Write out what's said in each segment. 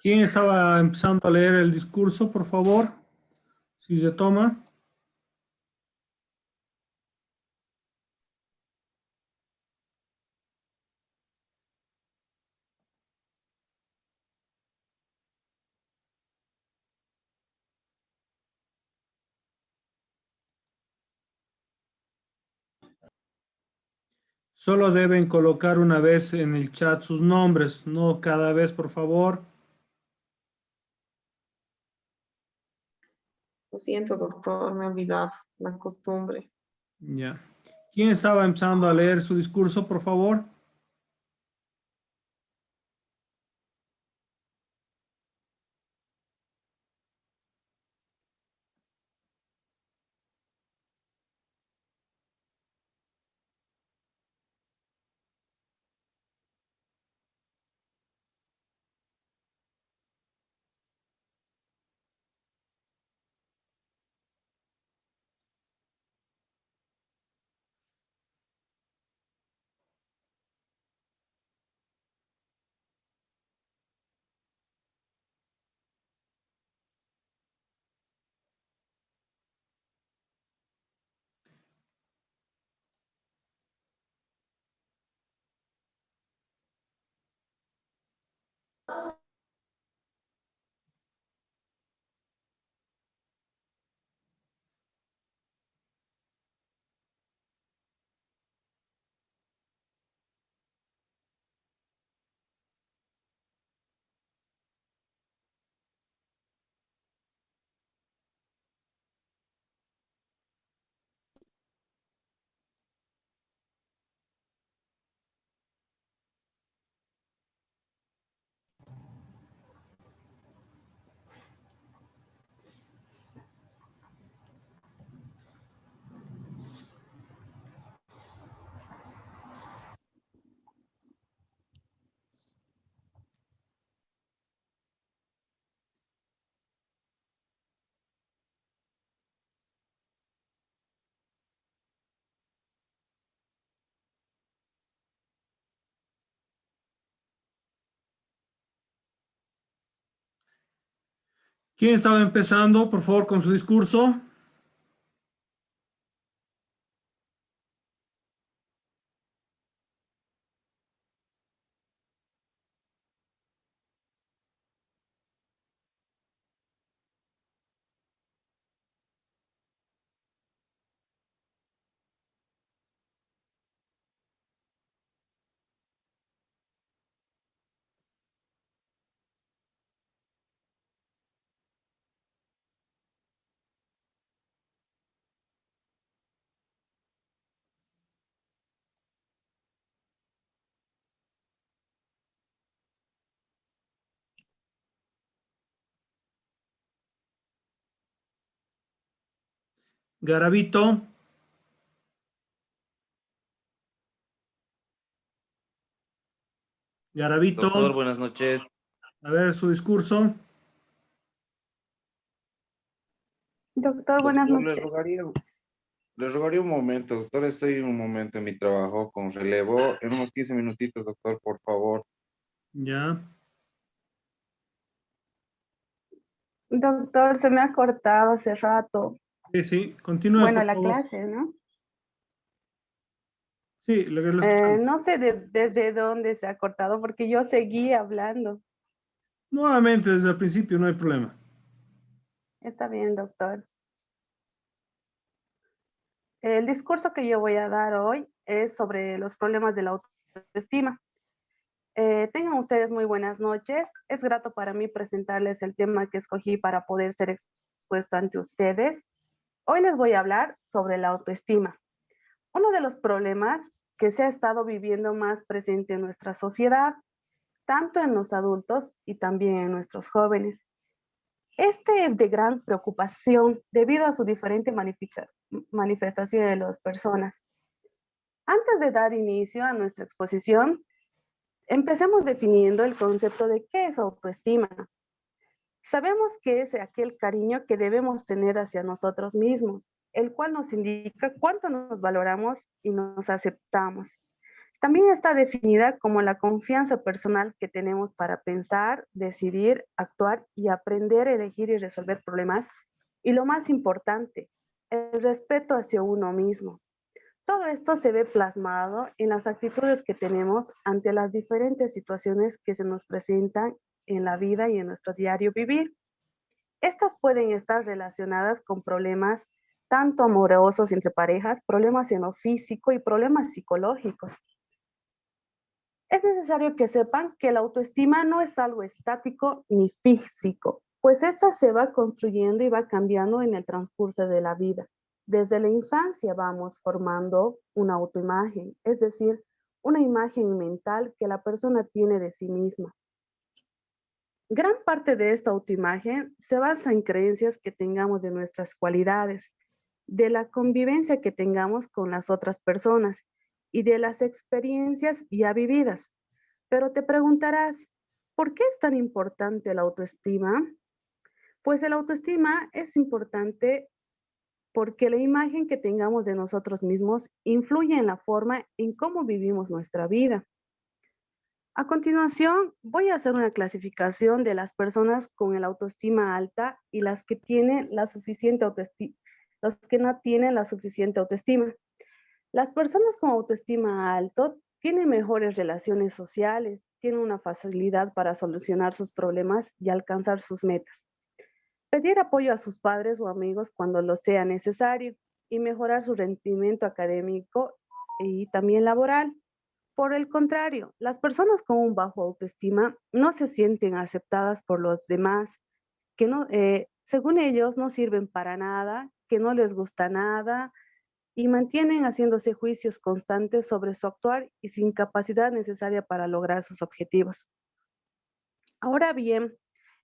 ¿Quién estaba empezando a leer el discurso, por favor? Si se toma. Solo deben colocar una vez en el chat sus nombres, no cada vez, por favor. Lo siento, doctor, me he olvidado la costumbre. Ya. ¿Quién estaba empezando a leer su discurso, por favor? ¿Quién estaba empezando, por favor, con su discurso? Garavito. Garavito. Doctor, buenas noches. A ver su discurso. Doctor, buenas Doctor, noches. le rogaría un momento, doctor. Estoy en un momento en mi trabajo con relevo. En unos 15 minutitos, doctor, por favor. Ya. Doctor, se me ha cortado hace rato. Sí, sí. Continúe, Bueno, por la favor. clase, ¿no? Sí, lo que le escuchamos. No sé desde dónde se ha cortado porque yo seguí hablando. Nuevamente, desde el principio, no hay problema. Está bien, doctor. El discurso que yo voy a dar hoy es sobre los problemas de la autoestima. Tengan ustedes muy buenas noches. Es grato para mí presentarles el tema que escogí para poder ser expuesto ante ustedes. Hoy les voy a hablar sobre la autoestima. Uno de los problemas que se ha estado viviendo más presente en nuestra sociedad, tanto en los adultos y también en nuestros jóvenes. Este es de gran preocupación debido a su diferente manifestación de las personas. Antes de dar inicio a nuestra exposición, empecemos definiendo el concepto de qué es autoestima. Sabemos que es aquel cariño que debemos tener hacia nosotros mismos, el cual nos indica cuánto nos valoramos y nos aceptamos. También está definida como la confianza personal que tenemos para pensar, decidir, actuar y aprender a elegir y resolver problemas. Y lo más importante, el respeto hacia uno mismo. Todo esto se ve plasmado en las actitudes que tenemos ante las diferentes situaciones que se nos presentan en la vida y en nuestro diario vivir. Estas pueden estar relacionadas con problemas tanto amorosos entre parejas, problemas en lo físico y problemas psicológicos. Es necesario que sepan que la autoestima no es algo estático ni físico, pues esta se va construyendo y va cambiando en el transcurso de la vida. Desde la infancia vamos formando una autoimagen, es decir, una imagen mental que la persona tiene de sí misma. Gran parte de esta autoimagen se basa en creencias que tengamos de nuestras cualidades, de la convivencia que tengamos con las otras personas y de las experiencias ya vividas. Pero te preguntarás, ¿por qué es tan importante la autoestima? Pues el autoestima es importante porque la imagen que tengamos de nosotros mismos influye en la forma en cómo vivimos nuestra vida. A continuación, voy a hacer una clasificación de las personas con el autoestima alta y las que tienen la suficiente autoestima, los que no tienen la suficiente autoestima. Las personas con autoestima alto tienen mejores relaciones sociales, tienen una facilidad para solucionar sus problemas y alcanzar sus metas. Pedir apoyo a sus padres o amigos cuando lo sea necesario y mejorar su rendimiento académico y también laboral. Por el contrario, las personas con un bajo autoestima no se sienten aceptadas por los demás, que no, según ellos no sirven para nada, que no les gusta nada y mantienen haciéndose juicios constantes sobre su actuar y sin capacidad necesaria para lograr sus objetivos. Ahora bien,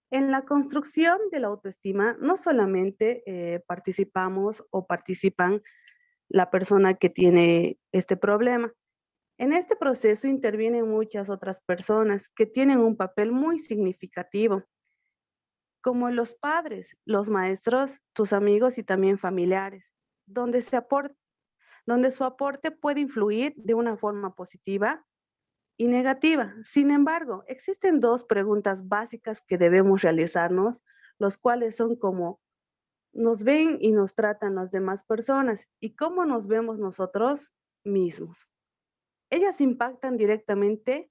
en la construcción de la autoestima no solamente participamos o participan la persona que tiene este problema. En este proceso intervienen muchas otras personas que tienen un papel muy significativo, como los padres, los maestros, tus amigos y también familiares, donde su aporte puede influir de una forma positiva y negativa. Sin embargo, existen dos preguntas básicas que debemos realizarnos, los cuales son como nos ven y nos tratan las demás personas y cómo nos vemos nosotros mismos. Ellas impactan directamente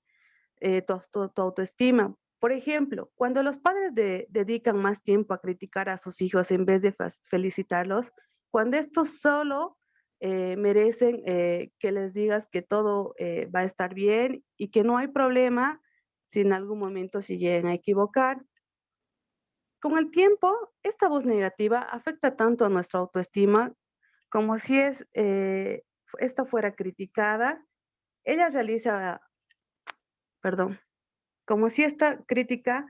tu autoestima. Por ejemplo, cuando los padres dedican más tiempo a criticar a sus hijos en vez de felicitarlos, cuando estos solo merecen que les digas que todo va a estar bien y que no hay problema si en algún momento se llegan a equivocar. Con el tiempo, esta voz negativa afecta tanto a nuestra autoestima como si esta fuera criticada. Ella realiza, perdón, como si esta crítica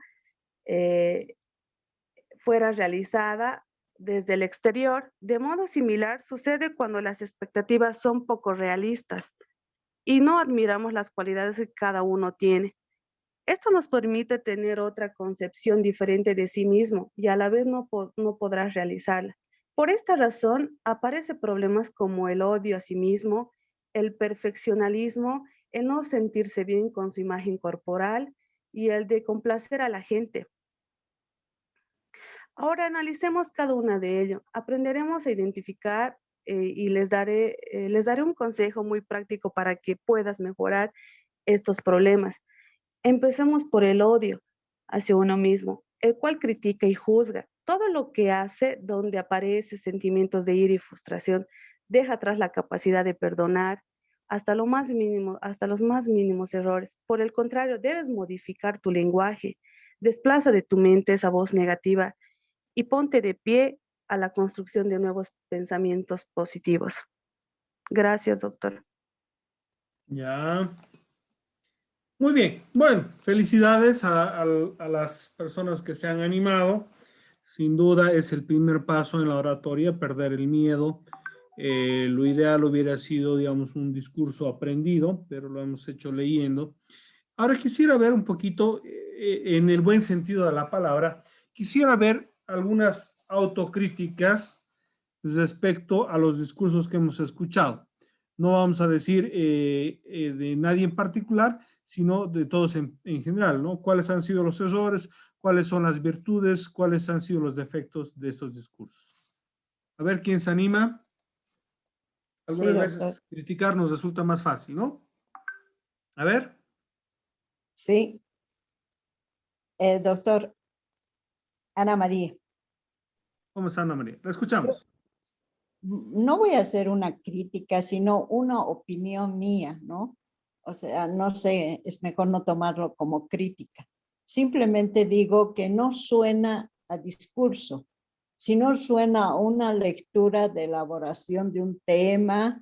eh, fuera realizada desde el exterior. De modo similar, sucede cuando las expectativas son poco realistas y no admiramos las cualidades que cada uno tiene. Esto nos permite tener otra concepción diferente de sí mismo y a la vez no podrás realizarla. Por esta razón, aparecen problemas como el odio a sí mismo, el perfeccionalismo, el no sentirse bien con su imagen corporal y el de complacer a la gente. Ahora analicemos cada una de ellos. Aprenderemos a identificar y les daré un consejo muy práctico para que puedas mejorar estos problemas. Empecemos por el odio hacia uno mismo, el cual critica y juzga. Todo lo que hace donde aparecen sentimientos de ira y frustración, deja atrás la capacidad de perdonar hasta los más mínimos errores. Por el contrario, debes modificar tu lenguaje. Desplaza de tu mente esa voz negativa y ponte de pie a la construcción de nuevos pensamientos positivos. Gracias, doctor. Ya. Muy bien. Bueno, felicidades a las personas que se han animado. Sin duda es el primer paso en la oratoria, perder el miedo. Lo ideal hubiera sido, digamos, un discurso aprendido, pero lo hemos hecho leyendo. Ahora quisiera ver un poquito, en el buen sentido de la palabra, quisiera ver algunas autocríticas respecto a los discursos que hemos escuchado. No vamos a decir de nadie en particular, sino de todos en general, ¿no? ¿Cuáles han sido los errores? ¿Cuáles son las virtudes? ¿Cuáles han sido los defectos de estos discursos? A ver, ¿quién se anima? Sí, Algunas doctor. veces criticar nos resulta más fácil, ¿no? A ver, Sí. Doctor, Ana María, ¿cómo está Ana María? La yo escuchamos. no voy a hacer una crítica, sino una opinión mía, ¿no? O sea, no sé, es mejor no tomarlo como crítica. Simplemente digo que no suena a discurso, sino suena a una lectura de elaboración de un tema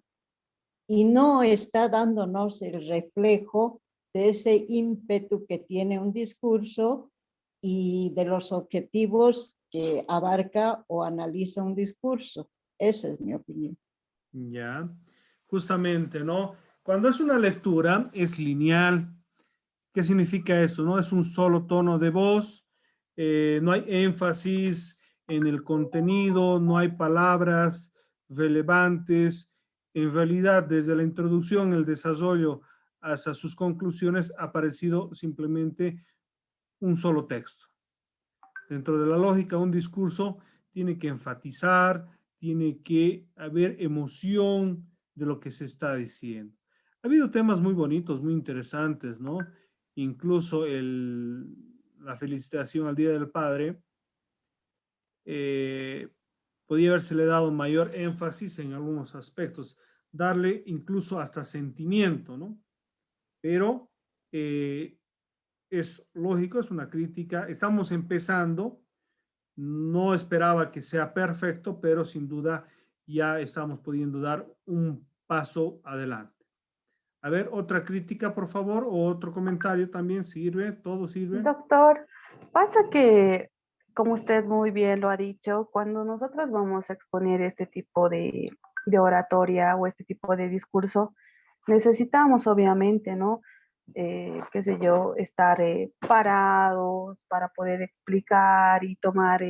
y no está dándonos el reflejo de ese ímpetu que tiene un discurso y de los objetivos que abarca o analiza un discurso. Esa es mi opinión. Ya, justamente, ¿no? Cuando es una lectura, es lineal. ¿Qué significa eso? No es un solo tono de voz, no hay énfasis en el contenido, no hay palabras relevantes. En realidad, desde la introducción, el desarrollo hasta sus conclusiones, ha aparecido simplemente un solo texto. Dentro de la lógica, un discurso tiene que enfatizar, tiene que haber emoción de lo que se está diciendo. Ha habido temas muy bonitos, muy interesantes, ¿no? Incluso la felicitación al Día del Padre, eh, podía habérsele dado mayor énfasis en algunos aspectos, darle incluso hasta sentimiento, ¿no? Pero es lógico, es una crítica, estamos empezando, no esperaba que sea perfecto, pero sin duda ya estamos pudiendo dar un paso adelante. A ver, otra crítica, por favor, o otro comentario también sirve, todo sirve. Doctor, pasa que, como usted muy bien lo ha dicho, cuando nosotros vamos a exponer este tipo de oratoria o este tipo de discurso, necesitamos obviamente, ¿no? Qué sé yo, estar parados para poder explicar y tomar,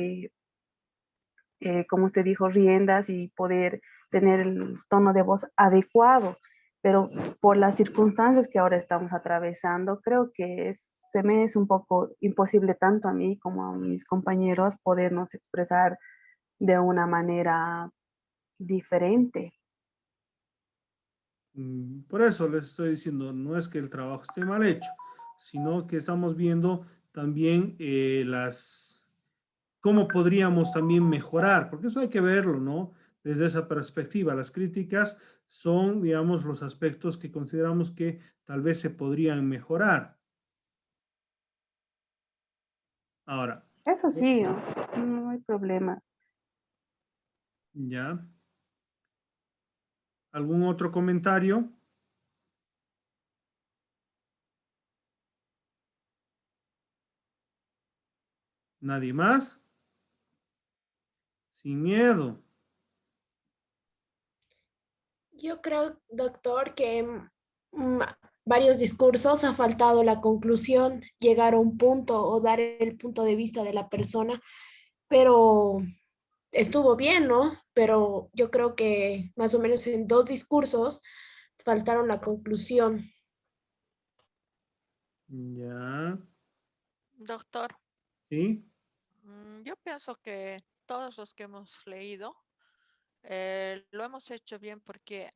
como usted dijo, riendas y poder tener el tono de voz adecuado. Pero por las circunstancias que ahora estamos atravesando, creo que se me es un poco imposible tanto a mí como a mis compañeros podernos expresar de una manera diferente. Por eso les estoy diciendo, no es que el trabajo esté mal hecho, sino que estamos viendo también cómo podríamos también mejorar, porque eso hay que verlo, ¿no? Desde esa perspectiva, las críticas son, digamos, los aspectos que consideramos que tal vez se podrían mejorar. Ahora, Eso sí, no hay problema. ¿ya? ¿Algún otro comentario? ¿Nadie más? Sin miedo. Yo creo, doctor, que varios discursos ha faltado la conclusión, llegar a un punto o dar el punto de vista de la persona, pero estuvo bien, ¿no? Pero yo creo que más o menos en dos discursos faltaron la conclusión. Ya, Doctor, ¿sí? yo pienso que todos los que hemos leído lo hemos hecho bien porque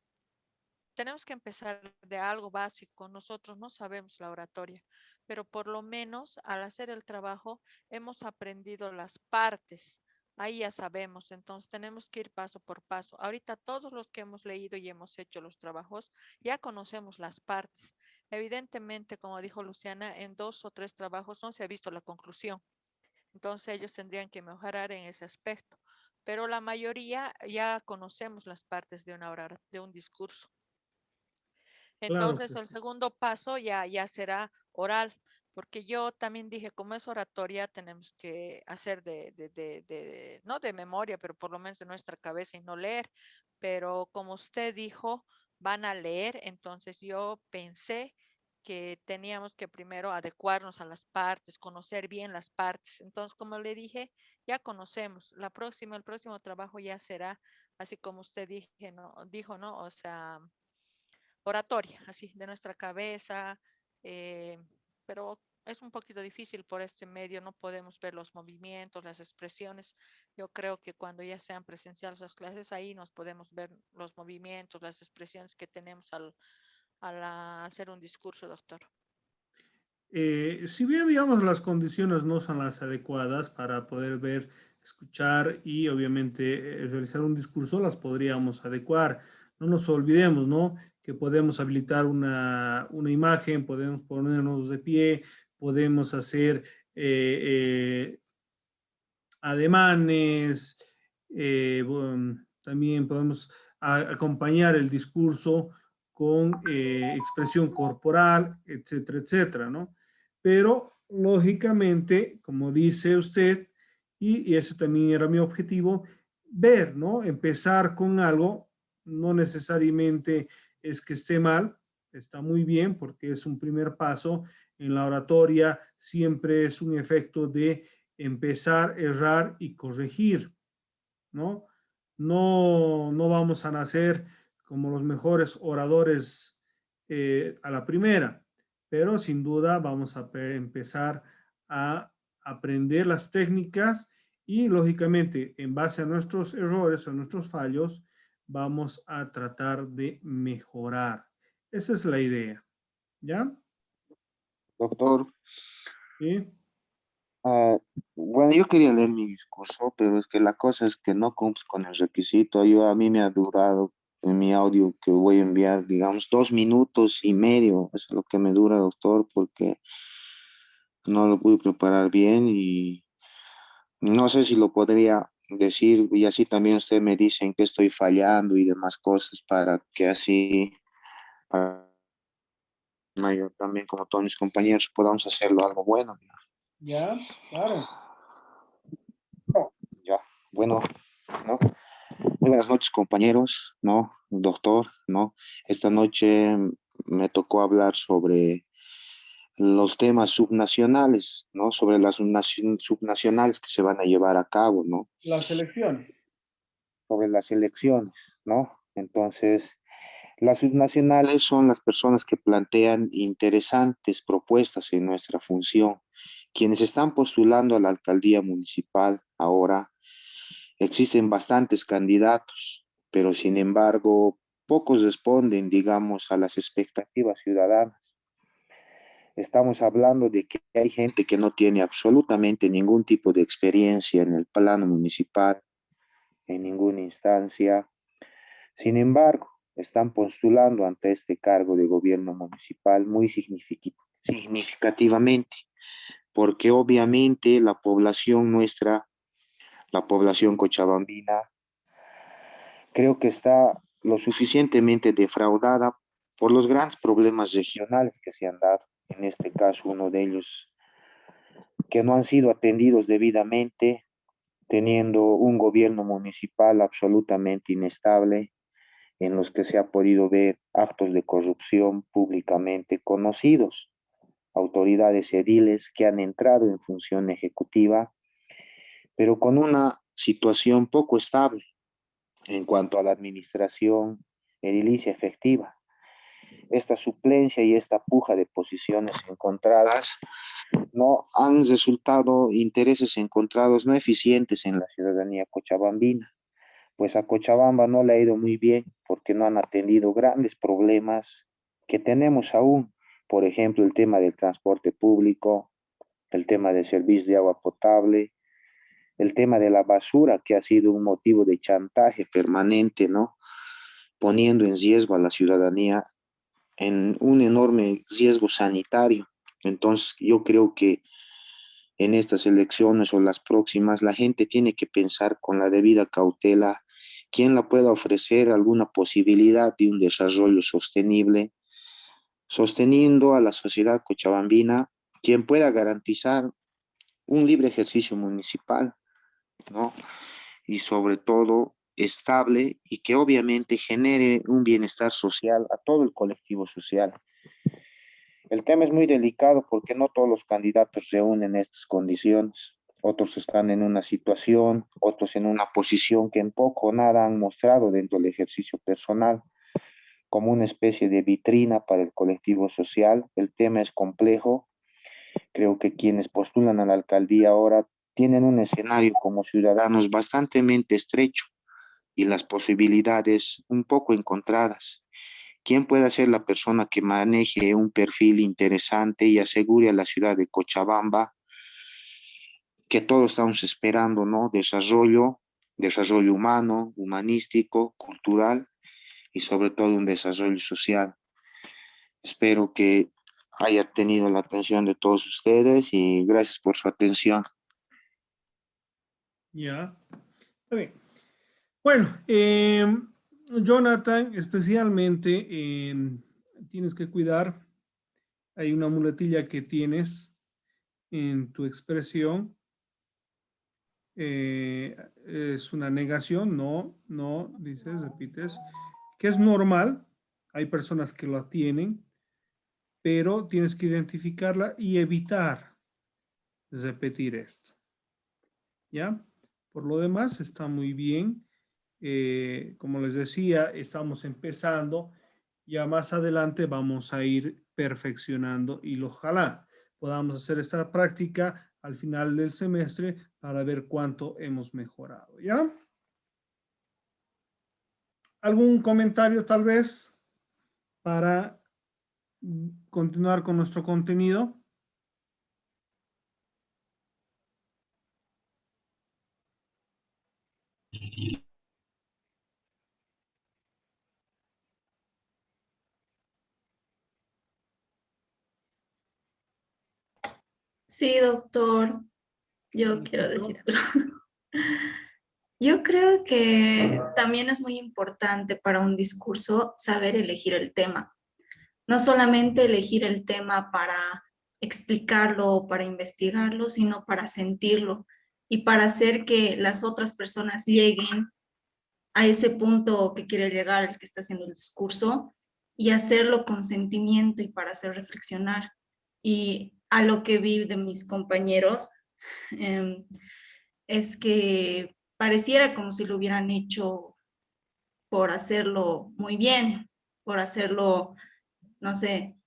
tenemos que empezar de algo básico. Nosotros no sabemos la oratoria, pero por lo menos al hacer el trabajo hemos aprendido las partes. Ahí ya sabemos, entonces tenemos que ir paso por paso. Ahorita todos los que hemos leído y hemos hecho los trabajos ya conocemos las partes. Evidentemente, como dijo Luciana, en 2 o 3 trabajos no se ha visto la conclusión. Entonces ellos tendrían que mejorar en ese aspecto. Pero la mayoría ya conocemos las partes de una hora, de un discurso. Claro Entonces que el sí. segundo paso ya será oral, porque yo también dije, como es oratoria, tenemos que hacer no de memoria, pero por lo menos de nuestra cabeza y no leer. Pero como usted dijo, van a leer, entonces yo pensé que teníamos que primero adecuarnos a las partes, conocer bien las partes. Entonces, como le dije, ya conocemos. El próximo trabajo ya será así como usted dijo, ¿no? O sea, oratoria, así, de nuestra cabeza, pero es un poquito difícil por este medio, no podemos ver los movimientos, las expresiones. Yo creo que cuando ya sean presenciales las clases, ahí nos podemos ver los movimientos, las expresiones que tenemos al hacer un discurso, doctor. Si bien, digamos, las condiciones no son las adecuadas para poder ver, escuchar y obviamente realizar un discurso, las podríamos adecuar. No nos olvidemos, ¿no? Que podemos habilitar una imagen, podemos ponernos de pie, podemos hacer ademanes, bueno, también podemos acompañar el discurso con expresión corporal, etcétera, etcétera, ¿no? Pero lógicamente, como dice usted, y ese también era mi objetivo, ver, ¿no? Empezar con algo, no necesariamente es que esté mal, está muy bien porque es un primer paso. En la oratoria siempre es un efecto de empezar, errar y corregir, ¿no? No vamos a nacer como los mejores oradores a la primera, pero sin duda vamos a empezar a aprender las técnicas y lógicamente en base a nuestros errores, a nuestros fallos, vamos a tratar de mejorar. Esa es la idea, ¿ya? Doctor, ¿Sí? bueno, yo quería leer mi discurso, pero es que la cosa es que no cumple con el requisito. A mí me ha durado en mi audio que voy a enviar, digamos, 2 minutos y medio. Eso es lo que me dura, doctor, porque no lo pude preparar bien y no sé si lo podría decir y así también usted me dice en qué estoy fallando y demás cosas para que así, para yo también como todos mis compañeros podamos hacerlo algo bueno. ¿Ya? Claro. Ya, bueno, ¿no? Muy buenas noches, compañeros, ¿no? Doctor, ¿no? Esta noche me tocó hablar sobre los temas subnacionales, ¿no? Sobre las subnacionales que se van a llevar a cabo, ¿no? Las elecciones. Sobre las elecciones, ¿no? Entonces, las subnacionales son las personas que plantean interesantes propuestas en nuestra función. Quienes están postulando a la alcaldía municipal ahora, existen bastantes candidatos, pero sin embargo, pocos responden, digamos, a las expectativas ciudadanas. Estamos hablando de que hay gente que no tiene absolutamente ningún tipo de experiencia en el plano municipal, en ninguna instancia. Sin embargo, están postulando ante este cargo de gobierno municipal muy significativamente, porque obviamente la población nuestra, la población cochabambina, creo que está lo suficientemente defraudada por los grandes problemas regionales que se han dado. En este caso, uno de ellos, que no han sido atendidos debidamente, teniendo un gobierno municipal absolutamente inestable, en los que se ha podido ver actos de corrupción públicamente conocidos, autoridades ediles que han entrado en función ejecutiva, pero con una situación poco estable en cuanto a la administración edilicia efectiva. Esta suplencia y esta puja de posiciones encontradas no han resultado intereses encontrados no eficientes en la ciudadanía cochabambina, pues a Cochabamba no le ha ido muy bien porque no han atendido grandes problemas que tenemos aún, por ejemplo, el tema del transporte público, el tema del servicio de agua potable, el tema de la basura, que ha sido un motivo de chantaje permanente, ¿no? Poniendo en riesgo a la ciudadanía en un enorme riesgo sanitario. Entonces, yo creo que en estas elecciones o las próximas, la gente tiene que pensar con la debida cautela quién la pueda ofrecer alguna posibilidad de un desarrollo sostenible, sosteniendo a la sociedad cochabambina, quien pueda garantizar un libre ejercicio municipal, ¿no? Y sobre todo estable y que obviamente genere un bienestar social a todo el colectivo social. El tema es muy delicado porque no todos los candidatos reúnen estas condiciones. Otros están en una situación, otros en una posición que en poco o nada han mostrado dentro del ejercicio personal. como una especie de vitrina para el colectivo social. El tema es complejo. Creo que quienes postulan a la alcaldía ahora tienen un escenario como ciudadanos bastante estrecho y las posibilidades un poco encontradas. ¿Quién puede ser la persona que maneje un perfil interesante y asegure a la ciudad de Cochabamba que todos estamos esperando, ¿no? Desarrollo humano, humanístico, cultural y sobre todo un desarrollo social. Espero que haya tenido la atención de todos ustedes y gracias por su atención. Ya, está bien. Bueno, Jonathan, especialmente tienes que cuidar, hay una muletilla que tienes en tu expresión, es una negación, no, dices, repites, que es normal, hay personas que la tienen, pero tienes que identificarla y evitar repetir esto, ¿ya? Por lo demás, está muy bien. Como les decía, estamos empezando, ya más adelante vamos a ir perfeccionando y ojalá podamos hacer esta práctica al final del semestre para ver cuánto hemos mejorado, ¿ya? ¿Algún comentario tal vez para continuar con nuestro contenido? Sí, doctor, yo quiero decir algo. Yo creo que también es muy importante para un discurso saber elegir el tema. No solamente elegir el tema para explicarlo o para investigarlo, sino para sentirlo y para hacer que las otras personas lleguen a ese punto que quiere llegar el que está haciendo el discurso y hacerlo con sentimiento y para hacer reflexionar. Y a lo que vi de mis compañeros es que pareciera como si lo hubieran hecho por hacerlo muy bien, por hacerlo, no sé,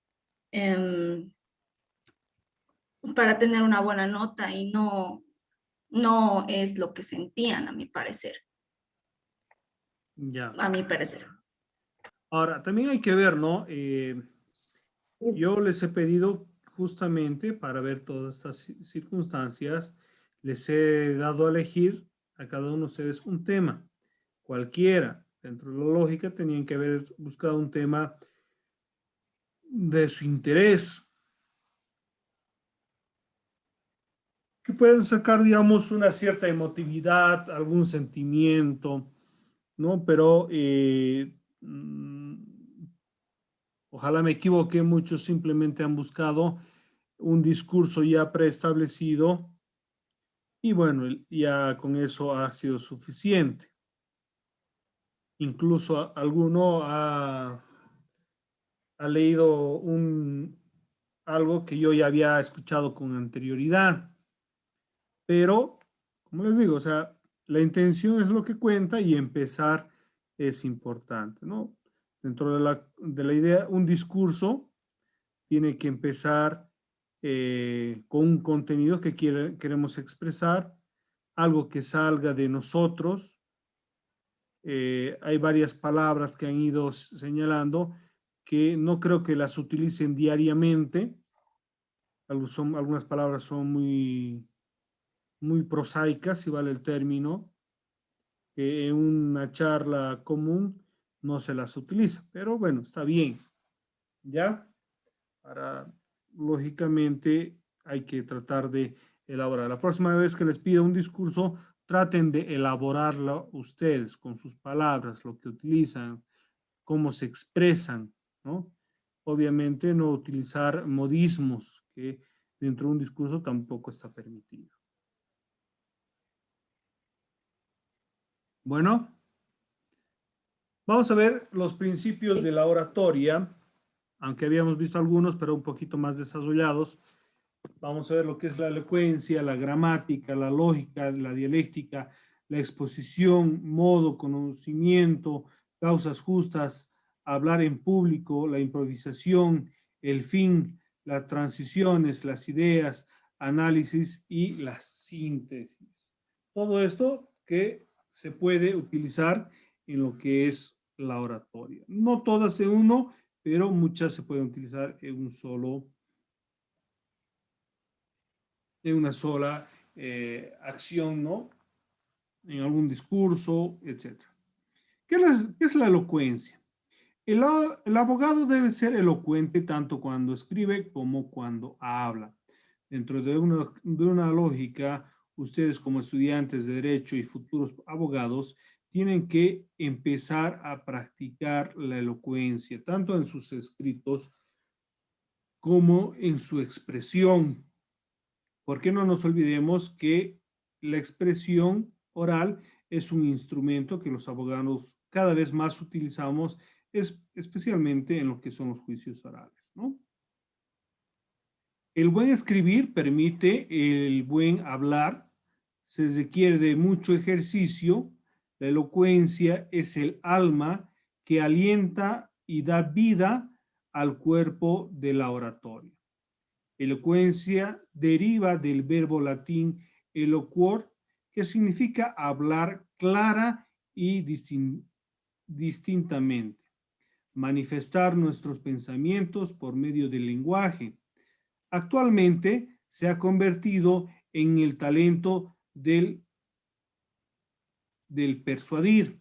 para tener una buena nota y no es lo que sentían, a mi parecer. Ya. A mi parecer. Ahora, también hay que ver, ¿no? Yo les he pedido justamente para ver todas estas circunstancias, les he dado a elegir a cada uno de ustedes un tema, cualquiera. Dentro de la lógica tenían que haber buscado un tema de su interés, que pueden sacar, digamos, una cierta emotividad, algún sentimiento, ¿no? Pero ojalá me equivoque, muchos simplemente han buscado un discurso ya preestablecido y bueno, ya con eso ha sido suficiente. Incluso alguno ha leído algo que yo ya había escuchado con anterioridad. Pero, como les digo, o sea, la intención es lo que cuenta y empezar es importante, ¿no? Dentro de la idea, un discurso tiene que empezar con un contenido que queremos expresar, algo que salga de nosotros. Hay varias palabras que han ido señalando que no creo que las utilicen diariamente. Algunas palabras son muy prosaicas, si vale el término, que en una charla común no se las utiliza, pero bueno, está bien, ¿ya? Lógicamente hay que tratar de elaborar. La próxima vez que les pida un discurso, traten de elaborarlo ustedes con sus palabras, lo que utilizan, cómo se expresan, ¿no? Obviamente no utilizar modismos que dentro de un discurso tampoco está permitido. Bueno, vamos a ver los principios de la oratoria, aunque habíamos visto algunos, pero un poquito más desarrollados. Vamos a ver lo que es la elocuencia, la gramática, la lógica, la dialéctica, la exposición, modo, conocimiento, causas justas, hablar en público, la improvisación, el fin, las transiciones, las ideas, análisis y la síntesis. Todo esto que se puede utilizar en lo que es la oratoria. No todas en uno, pero muchas se pueden utilizar en una sola acción, ¿no? En algún discurso, etc. ¿Qué es la elocuencia? El abogado debe ser elocuente tanto cuando escribe como cuando habla. Dentro de una lógica, ustedes como estudiantes de Derecho y futuros abogados tienen que empezar a practicar la elocuencia, tanto en sus escritos como en su expresión. Porque no nos olvidemos que la expresión oral es un instrumento que los abogados cada vez más utilizamos, especialmente en lo que son los juicios orales, ¿no? El buen escribir permite el buen hablar, se requiere de mucho ejercicio. La elocuencia es el alma que alienta y da vida al cuerpo de la oratoria. Elocuencia deriva del verbo latín eloquor, que significa hablar clara y distintamente, manifestar nuestros pensamientos por medio del lenguaje. Actualmente se ha convertido en el talento del persuadir.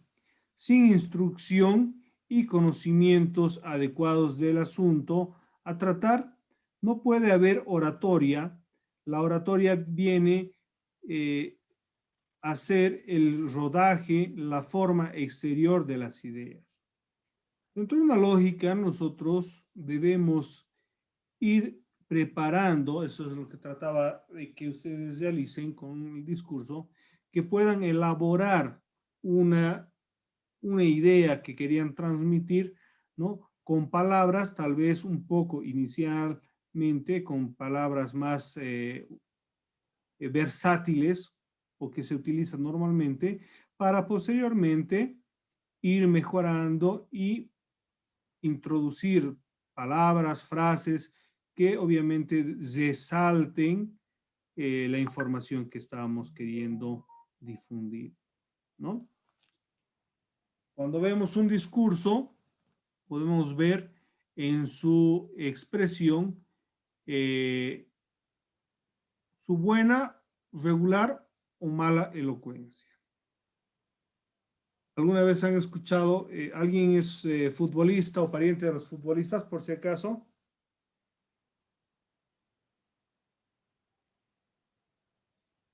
Sin instrucción y conocimientos adecuados del asunto a tratar, no puede haber oratoria. La oratoria viene a ser el rodaje, la forma exterior de las ideas. Dentro de una lógica, nosotros debemos ir preparando, eso es lo que trataba de que ustedes realicen con el discurso, que puedan elaborar una idea que querían transmitir, ¿no? Con palabras tal vez un poco inicialmente, con palabras más versátiles o que se utilizan normalmente, para posteriormente ir mejorando y introducir palabras, frases que obviamente resalten la información que estábamos queriendo difundir, ¿no? Cuando vemos un discurso, podemos ver en su expresión su buena, regular o mala elocuencia. ¿Alguna vez han escuchado, alguien es futbolista o pariente de los futbolistas, por si acaso?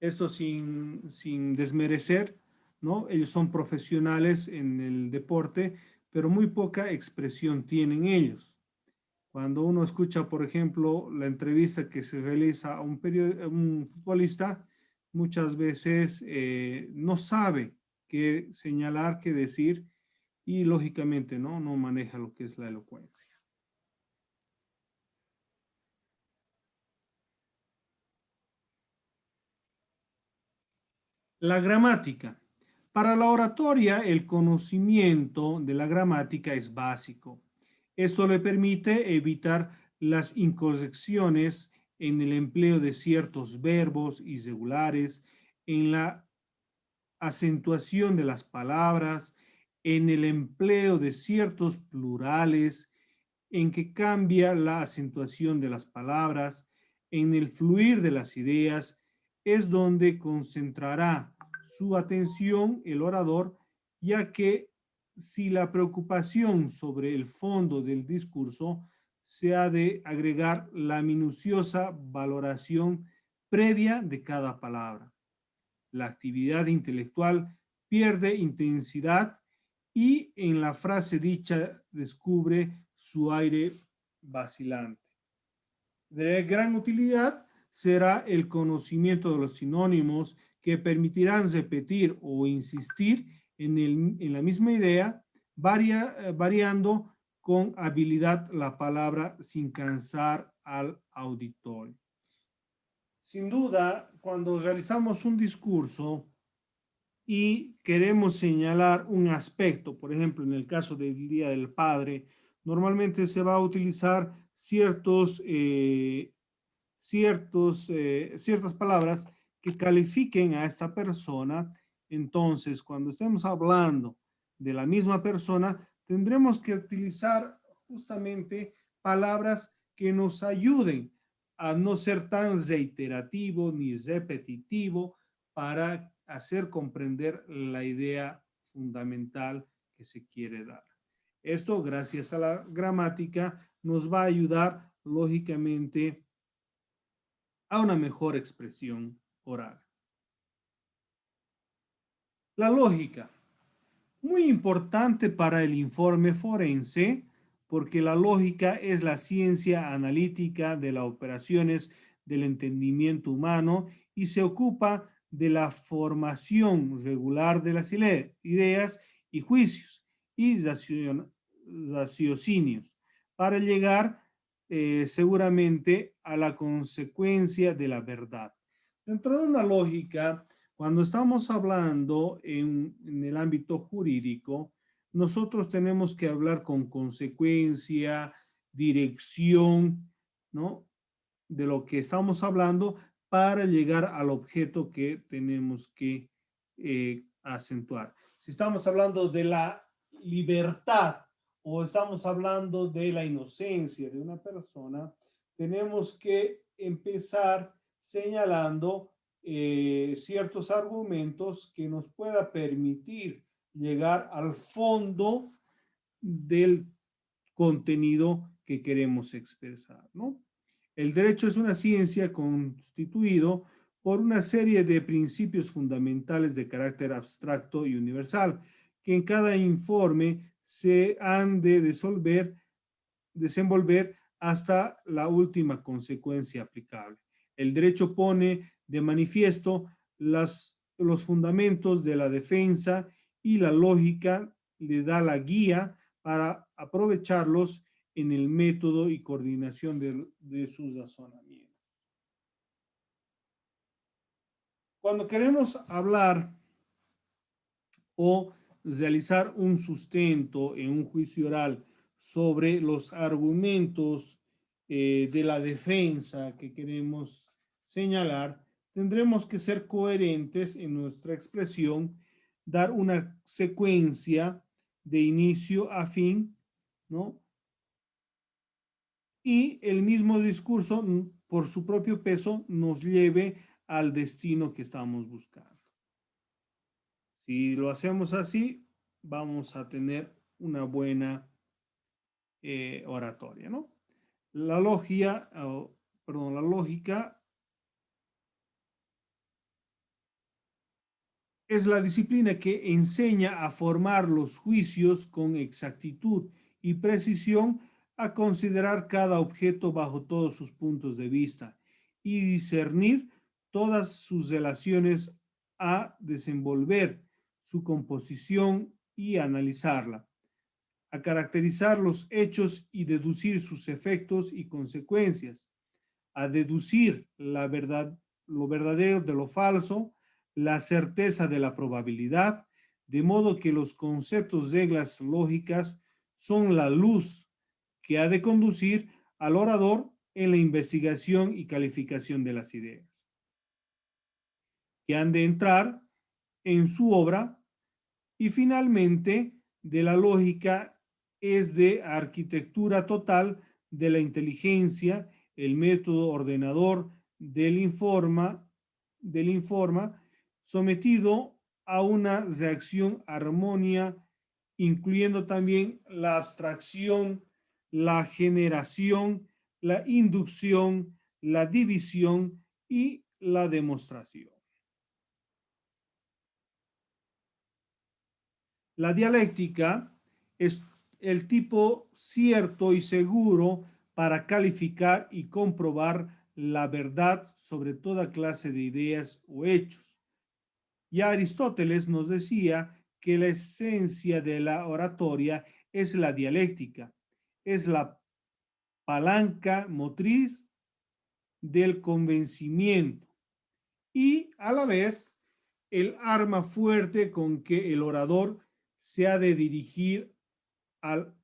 Esto sin desmerecer, ¿no? Ellos son profesionales en el deporte, pero muy poca expresión tienen ellos. Cuando uno escucha, por ejemplo, la entrevista que se realiza a un futbolista, muchas veces no sabe qué señalar, qué decir, y lógicamente no maneja lo que es la elocuencia. La gramática. Para la oratoria, el conocimiento de la gramática es básico. Eso le permite evitar las incorrecciones en el empleo de ciertos verbos irregulares, en la acentuación de las palabras, en el empleo de ciertos plurales, en que cambia la acentuación de las palabras, en el fluir de las ideas, es donde concentrará su atención el orador, ya que si la preocupación sobre el fondo del discurso se ha de agregar la minuciosa valoración previa de cada palabra. La actividad intelectual pierde intensidad y en la frase dicha descubre su aire vacilante. De gran utilidad será el conocimiento de los sinónimos que permitirán repetir o insistir en la misma idea, variando con habilidad la palabra sin cansar al auditorio. Sin duda, cuando realizamos un discurso, y queremos señalar un aspecto, por ejemplo, en el caso del Día del Padre, normalmente se va a utilizar ciertas palabras que califiquen a esta persona. Entonces, cuando estemos hablando de la misma persona, tendremos que utilizar justamente palabras que nos ayuden a no ser tan reiterativo ni repetitivo para hacer comprender la idea fundamental que se quiere dar. Esto, gracias a la gramática, nos va a ayudar, lógicamente, a una mejor expresión oral. La lógica, muy importante para el informe forense, porque la lógica es la ciencia analítica de las operaciones del entendimiento humano y se ocupa de la formación regular de las ideas y juicios y raciocinios para llegar seguramente a la consecuencia de la verdad. Dentro de una lógica, cuando estamos hablando en el ámbito jurídico, nosotros tenemos que hablar con consecuencia, dirección, ¿no? De lo que estamos hablando para llegar al objeto que tenemos que acentuar. Si estamos hablando de la libertad o estamos hablando de la inocencia de una persona, tenemos que empezar señalando ciertos argumentos que nos pueda permitir llegar al fondo del contenido que queremos expresar, ¿no? El derecho es una ciencia constituido por una serie de principios fundamentales de carácter abstracto y universal, que en cada informe se han de desenvolver hasta la última consecuencia aplicable. El derecho pone de manifiesto los fundamentos de la defensa y la lógica le da la guía para aprovecharlos en el método y coordinación de sus razonamientos. Cuando queremos hablar o realizar un sustento en un juicio oral sobre los argumentos de la defensa que queremos señalar, tendremos que ser coherentes en nuestra expresión, dar una secuencia de inicio a fin, ¿no? Y el mismo discurso, por su propio peso, nos lleve al destino que estamos buscando. Si lo hacemos así, vamos a tener una buena oratoria, ¿no? La lógica es la disciplina que enseña a formar los juicios con exactitud y precisión, a considerar cada objeto bajo todos sus puntos de vista y discernir todas sus relaciones, a desenvolver su composición y analizarla, a caracterizar los hechos y deducir sus efectos y consecuencias, a deducir la verdad, lo verdadero de lo falso, la certeza de la probabilidad, de modo que los conceptos, reglas lógicas son la luz que ha de conducir al orador en la investigación y calificación de las ideas, que han de entrar en su obra. Y finalmente, de la lógica es de arquitectura total de la inteligencia, el método ordenador del informa, sometido a una reacción armonía, incluyendo también la abstracción, la generación, la inducción, la división y la demostración. La dialéctica es el tipo cierto y seguro para calificar y comprobar la verdad sobre toda clase de ideas o hechos. Ya Aristóteles nos decía que la esencia de la oratoria es la dialéctica, es la palanca motriz del convencimiento y a la vez el arma fuerte con que el orador se ha de dirigir al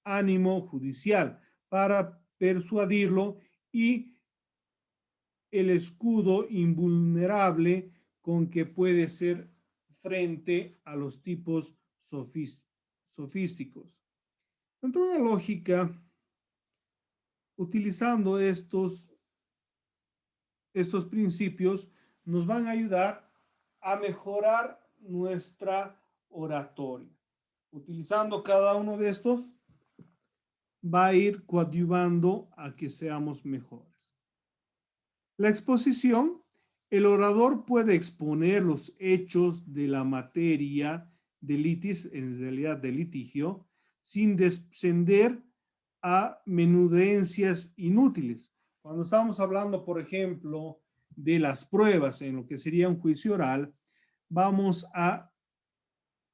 ánimo judicial para persuadirlo y el escudo invulnerable con que puede ser frente a los tipos sofísticos. Dentro de una lógica, utilizando estos principios, nos van a ayudar a mejorar nuestra oratoria. Utilizando cada uno de estos, va a ir coadyuvando a que seamos mejores. La exposición, el orador puede exponer los hechos de la materia de litis, en realidad de litigio, sin descender a menudencias inútiles. Cuando estamos hablando, por ejemplo, de las pruebas en lo que sería un juicio oral, vamos a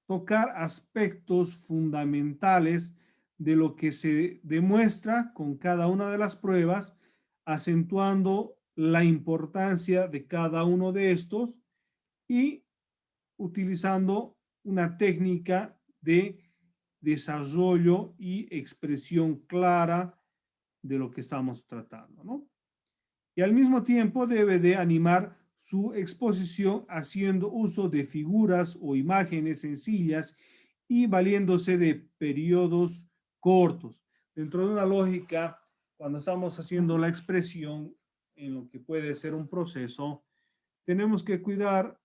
tocar aspectos fundamentales de lo que se demuestra con cada una de las pruebas, acentuando la importancia de cada uno de estos y utilizando una técnica de desarrollo y expresión clara de lo que estamos tratando, ¿no? Y al mismo tiempo debe de animar su exposición haciendo uso de figuras o imágenes sencillas y valiéndose de periodos cortos. Dentro de una lógica, cuando estamos haciendo la expresión en lo que puede ser un proceso, tenemos que cuidar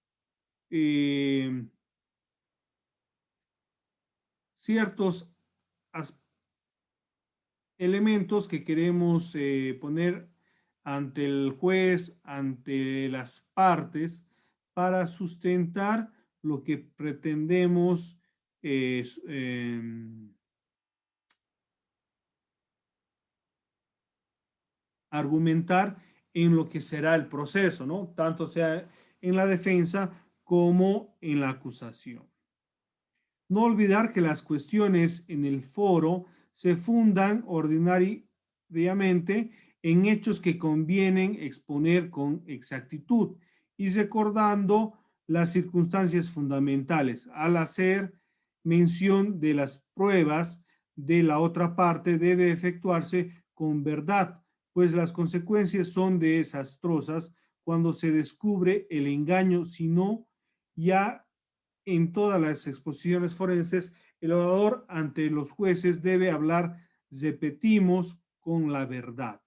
ciertos elementos que queremos poner ante el juez, ante las partes, para sustentar lo que pretendemos argumentar en lo que será el proceso, ¿no? Tanto sea en la defensa como en la acusación. No olvidar que las cuestiones en el foro se fundan ordinariamente en hechos que convienen exponer con exactitud y recordando las circunstancias fundamentales. Al hacer mención de las pruebas de la otra parte debe efectuarse con verdad, pues las consecuencias son desastrosas cuando se descubre el engaño, sino ya en todas las exposiciones forenses, el orador ante los jueces debe hablar, repetimos, con la verdad.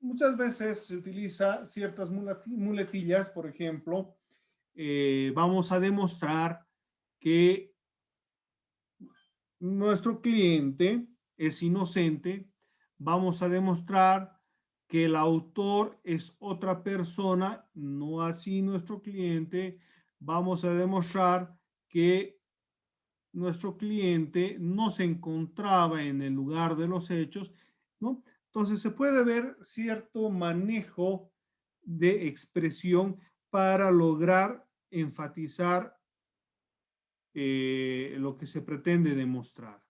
Muchas veces se utiliza ciertas muletillas, por ejemplo, vamos a demostrar que nuestro cliente es inocente, vamos a demostrar que el autor es otra persona, no así nuestro cliente, vamos a demostrar que nuestro cliente no se encontraba en el lugar de los hechos, ¿no? Entonces se puede ver cierto manejo de expresión para lograr enfatizar lo que se pretende demostrar.